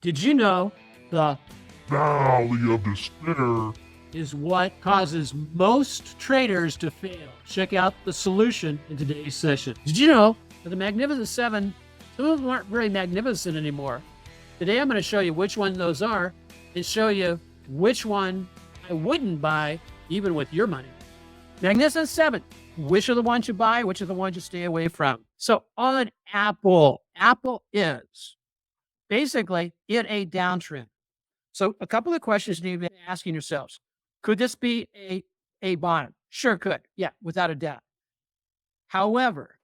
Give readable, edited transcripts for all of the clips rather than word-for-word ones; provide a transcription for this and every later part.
Did you know the Valley of Despair is what causes most traders to fail? Check out the solution in today's session. Did you know that the Magnificent Seven, some of them aren't very magnificent anymore? Today I'm going to show you which one those are and show you which one I wouldn't buy even with your money. Magnificent Seven, which are the ones you buy, which are the ones you stay away from? So on Apple is basically in a downtrend. So a couple of questions you need to be asking yourselves. Could this be a bottom? Sure could. Yeah, without a doubt. However,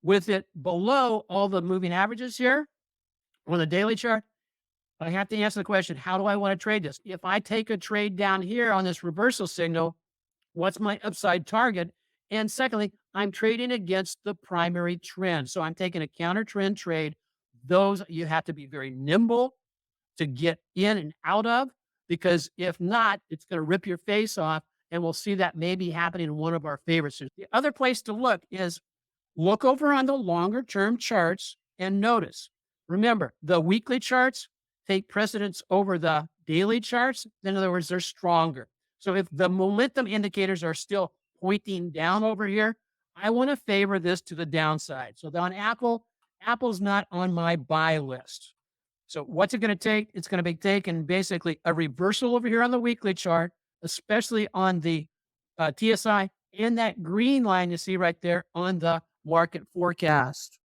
with it below all the moving averages here on the daily chart, I have to answer the question, how do I want to trade this? If I take a trade down here on this reversal signal, what's my upside target? And secondly, I'm trading against the primary trend. So I'm taking a counter trend trade. Those you have to be very nimble to get in and out of, because if not, it's going to rip your face off. And we'll see that maybe happening in one of our favorites. The other place to look is look over on the longer term charts and notice. Remember, the weekly charts take precedence over the daily charts. In other words, they're stronger. So if the momentum indicators are still pointing down over here, I want to favor this to the downside. So on Apple's not on my buy list. So what's it going to take? It's going to be taking basically a reversal over here on the weekly chart, especially on the TSI and that green line you see right there on the market forecast.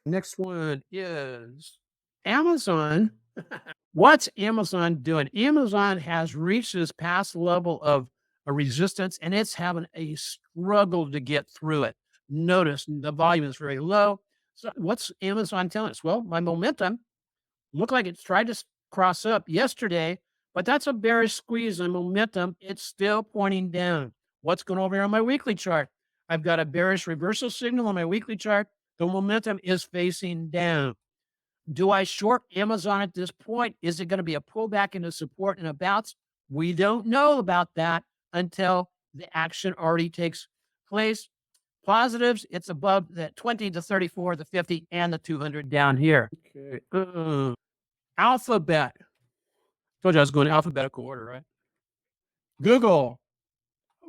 Next one is Amazon. What's Amazon doing? Amazon has reached this past level of a resistance, and it's having a struggle to get through it. Notice the volume is very low. So what's Amazon telling us? Well, my momentum looked like it's tried to cross up yesterday, but that's a bearish squeeze on momentum. It's still pointing down. What's going over here on my weekly chart? I've got a bearish reversal signal on my weekly chart. The momentum is facing down. Do I short Amazon at this point? Is it going to be a pullback into support and a bounce? We don't know about that until the action already takes place. Positives, it's above the 20 to 34, the 50, and the 200 down here. Okay. Alphabet. Told you I was going alphabetical order, right? Google.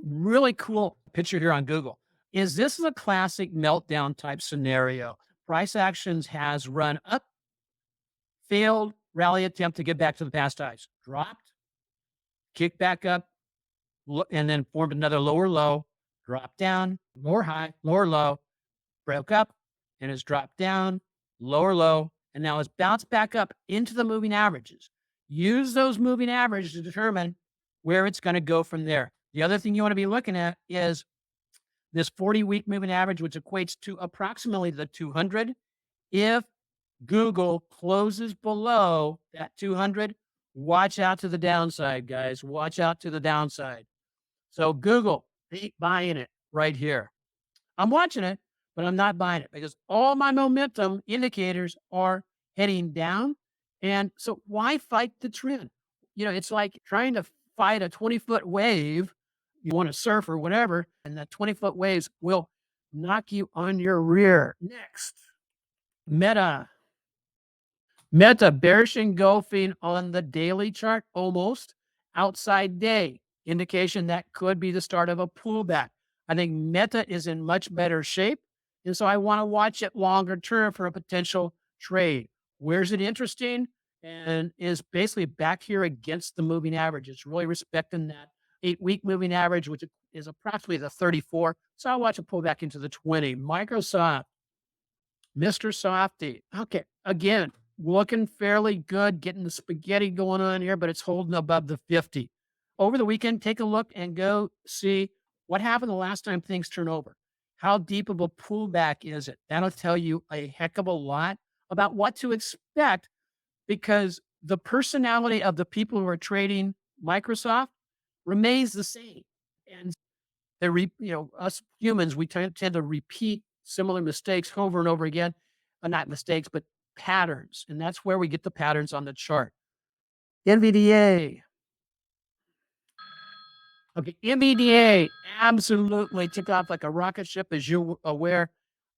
Really cool picture here on Google. Is this a classic meltdown type scenario? Price actions has run up, failed rally attempt to get back to the past highs, dropped, kicked back up, and then formed another lower low, dropped down, lower high, lower low, broke up, and has dropped down, lower low, and now it's bounced back up into the moving averages. Use those moving averages to determine where it's going to go from there. The other thing you want to be looking at is this 40-week moving average, which equates to approximately the 200. If Google closes below that 200, watch out to the downside, guys. Watch out to the downside. So Google, ain't buying it right here. I'm watching it, but I'm not buying it because all my momentum indicators are heading down. And so why fight the trend? It's like trying to fight a 20-foot wave. You want to surf or whatever, and the 20-foot waves will knock you on your rear. Next, Meta. Meta bearish engulfing on the daily chart, almost outside day, indication that could be the start of a pullback. I think Meta is in much better shape, and so I want to watch it longer term for a potential trade. Where's it interesting? And is basically back here against the moving average. It's really respecting that 8-week moving average, which is approximately the 34. So I'll watch it pull back into the 20. Microsoft, Mr. Softy. Okay, again, looking fairly good, getting the spaghetti going on here, but it's holding above the 50. Over the weekend, take a look and go see what happened the last time things turn over. How deep of a pullback is it? That'll tell you a heck of a lot about what to expect, because the personality of the people who are trading Microsoft remains the same. And us humans, we tend to repeat similar mistakes over and over again. Not mistakes, but patterns. And that's where we get the patterns on the chart. NVDA. Okay, NVDA absolutely took off like a rocket ship, as you're aware.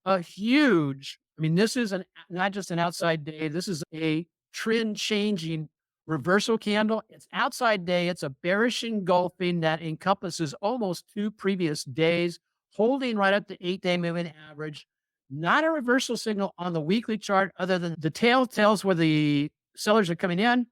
This is not just an outside day. This is a trend changing reversal candle. It's outside day. It's a bearish engulfing that encompasses almost 2 previous days, holding right up the 8-day moving average. Not a reversal signal on the weekly chart, other than the tail tells where the sellers are coming in.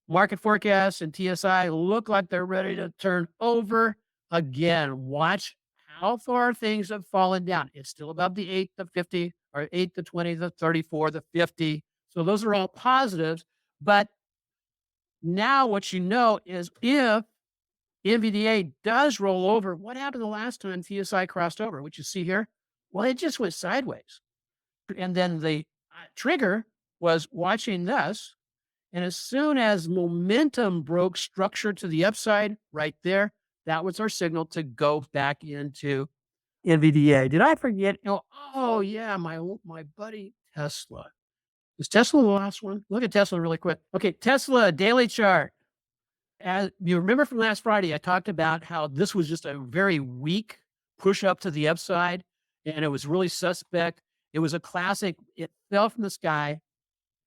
Market forecasts and TSI look like they're ready to turn over. Again, watch how far things have fallen down. It's still above the 8, the 50, or 8, the 20, the 34, the 50. So those are all positives. But now what you know is if NVDA does roll over, what happened the last time TSI crossed over, which you see here? Well, it just went sideways. And then the trigger was watching this. And as soon as momentum broke structure to the upside right there, that was our signal to go back into NVDA. Did I forget? Oh yeah, my buddy Tesla. Is Tesla the last one? Look at Tesla really quick. Okay, Tesla daily chart. As you remember from last Friday, I talked about how this was just a very weak push up to the upside, and it was really suspect. It was a classic. It fell from the sky,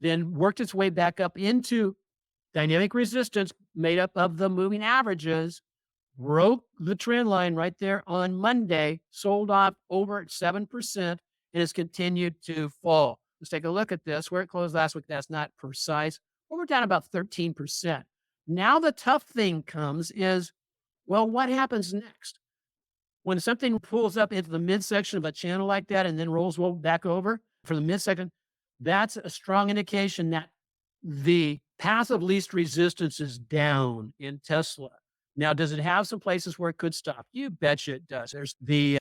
then worked its way back up into dynamic resistance made up of the moving averages, broke the trend line right there on Monday, sold off over at 7%, and has continued to fall. Let's take a look at this. Where it closed last week, that's not precise, but we're down about 13%. Now the tough thing comes is, well, what happens next? When something pulls up into the midsection of a channel like that and then rolls back over for the midsection, that's a strong indication that the path of least resistance is down in Tesla. Now, does it have some places where it could stop? You betcha it does. There's the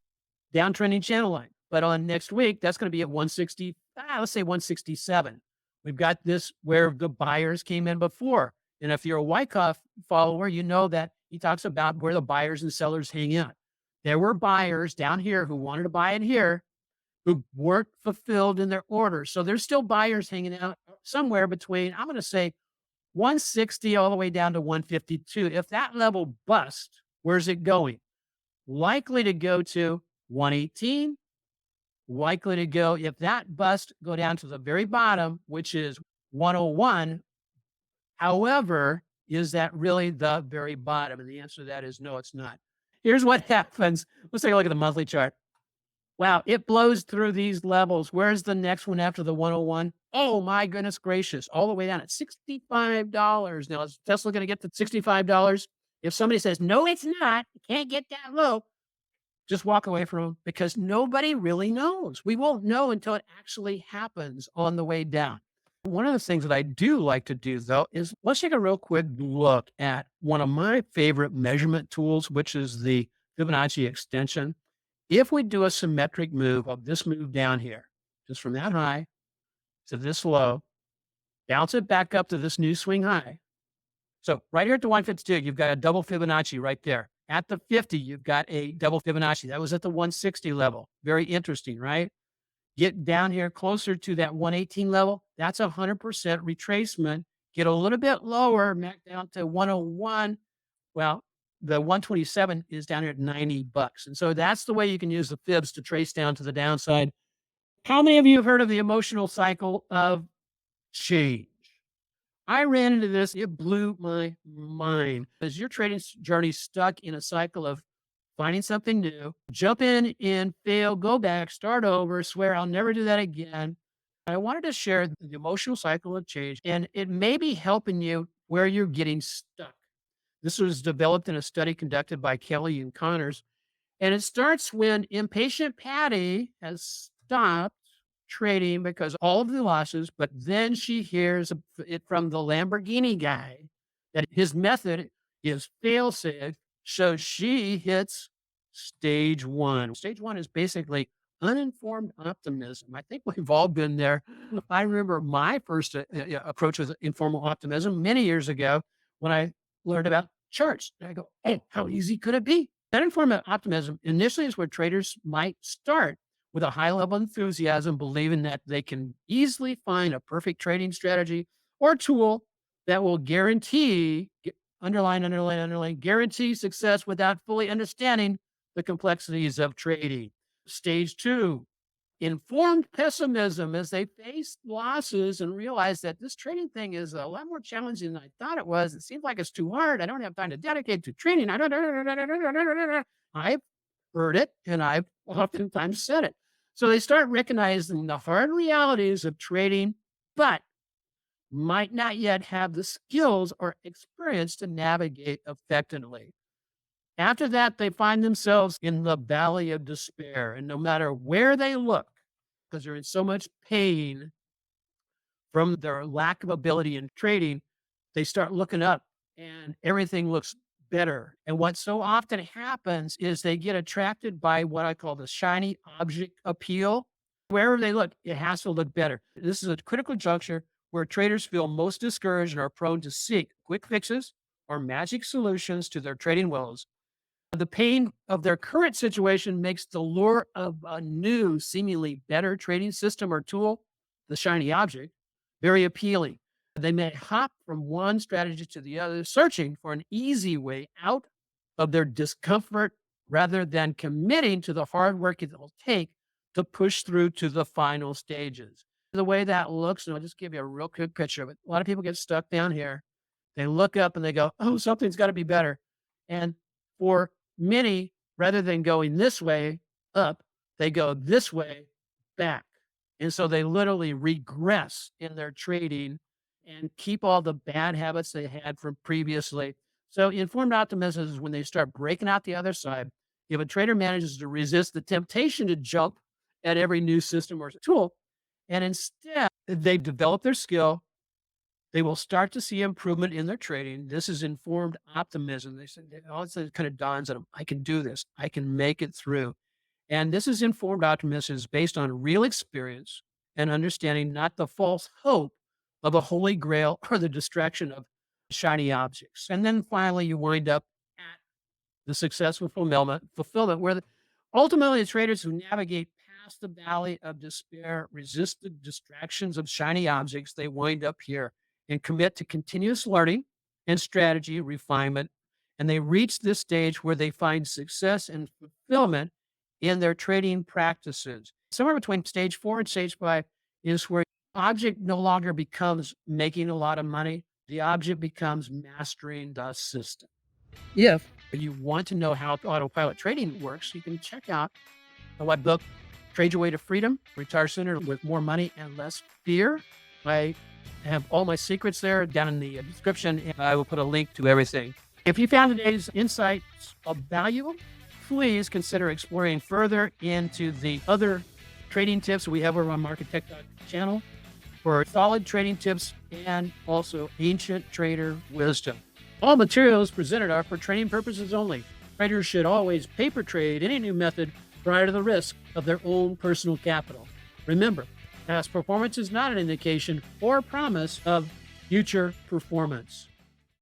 downtrending channel line, but on next week, that's going to be at 160, let's say 167. We've got this where the buyers came in before. And if you're a Wyckoff follower, you know that he talks about where the buyers and sellers hang out. There were buyers down here who wanted to buy it here, who weren't fulfilled in their orders. So there's still buyers hanging out somewhere between, I'm going to say 160 all the way down to 152. If that level busts, where's it going? Likely to go to 118. Likely to go, if that bust, go down to the very bottom, which is 101. However, is that really the very bottom? And the answer to that is no, it's not. Here's what happens. Let's take a look at the monthly chart. Wow, it blows through these levels. Where's the next one after the 101? Oh my goodness gracious, all the way down at $65. Now, is Tesla going to get to $65? If somebody says, no, it's not, you can't get that low, just walk away from them, because nobody really knows. We won't know until it actually happens on the way down. One of the things that I do like to do, though, is let's take a real quick look at one of my favorite measurement tools, which is the Fibonacci extension. If we do a symmetric move of this move down here, just from that high to this low, bounce it back up to this new swing high. So right here at the 152, you've got a double Fibonacci right there. At the 50, you've got a double Fibonacci. That was at the 160 level. Very interesting, right? Get down here closer to that 118 level. That's 100% retracement. Get a little bit lower, back down to 101. Well, the 127 is down here at $90. And so that's the way you can use the fibs to trace down to the downside. How many of you have heard of the emotional cycle of change? I ran into this. It blew my mind. As your trading journey stuck in a cycle of finding something new, jump in and fail, go back, start over, swear I'll never do that again. I wanted to share the emotional cycle of change, and it may be helping you where you're getting stuck. This was developed in a study conducted by Kelly and Connors, and it starts when impatient Patty has stopped trading because all of the losses, but then she hears it from the Lamborghini guy that his method is fail-safe, so she hits stage one. Stage one is basically uninformed optimism. I think we've all been there. I remember my first approach with informal optimism many years ago when I learned about charts. And I go, hey, how easy could it be? Uninformed optimism initially is where traders might start with a high level of enthusiasm, believing that they can easily find a perfect trading strategy or tool that will guarantee, guarantee success without fully understanding the complexities of trading. Stage two, informed pessimism as they face losses and realize that this trading thing is a lot more challenging than I thought it was. It seems like it's too hard. I don't have time to dedicate to trading. I've heard it and I've oftentimes said it. So they start recognizing the hard realities of trading, but might not yet have the skills or experience to navigate effectively. After that, they find themselves in the valley of despair. And no matter where they look, because they're in so much pain from their lack of ability in trading, they start looking up and everything looks better. And what so often happens is they get attracted by what I call the shiny object appeal. Wherever they look, it has to look better. This is a critical juncture where traders feel most discouraged and are prone to seek quick fixes or magic solutions to their trading woes. The pain of their current situation makes the lure of a new, seemingly better trading system or tool, the shiny object, very appealing. They may hop from one strategy to the other, searching for an easy way out of their discomfort rather than committing to the hard work it will take to push through to the final stages. The way that looks, and I'll just give you a real quick picture of it. A lot of people get stuck down here. They look up and they go, oh, something's got to be better. And for many, rather than going this way up, they go this way back. And so they literally regress in their trading and keep all the bad habits they had from previously. So informed optimism is when they start breaking out the other side. If a trader manages to resist the temptation to jump at every new system or tool, and instead they develop their skill, they will start to see improvement in their trading. This is informed optimism. They said, all of a sudden it kind of dawns on them, I can do this. I can make it through. And this is informed optimism is based on real experience and understanding, not the false hope of a holy grail or the distraction of shiny objects. And then finally, you wind up at the successful fulfillment where ultimately the traders who navigate past the valley of despair, resist the distractions of shiny objects, they wind up here and commit to continuous learning and strategy refinement. And they reach this stage where they find success and fulfillment in their trading practices. Somewhere between stage 4 and stage 5 is where the object no longer becomes making a lot of money. The object becomes mastering the system. If you want to know how autopilot trading works, you can check out my book, Trade Your Way to Freedom, Retire Sooner with More Money and Less Fear. I have all my secrets there down in the description, and I will put a link to everything. If you found today's insights valuable, please consider exploring further into the other trading tips we have over on MarketTech channel for solid trading tips and also ancient trader wisdom. All materials presented are for training purposes only. Traders should always paper trade any new method prior to the risk of their own personal capital. Remember, past performance is not an indication or promise of future performance.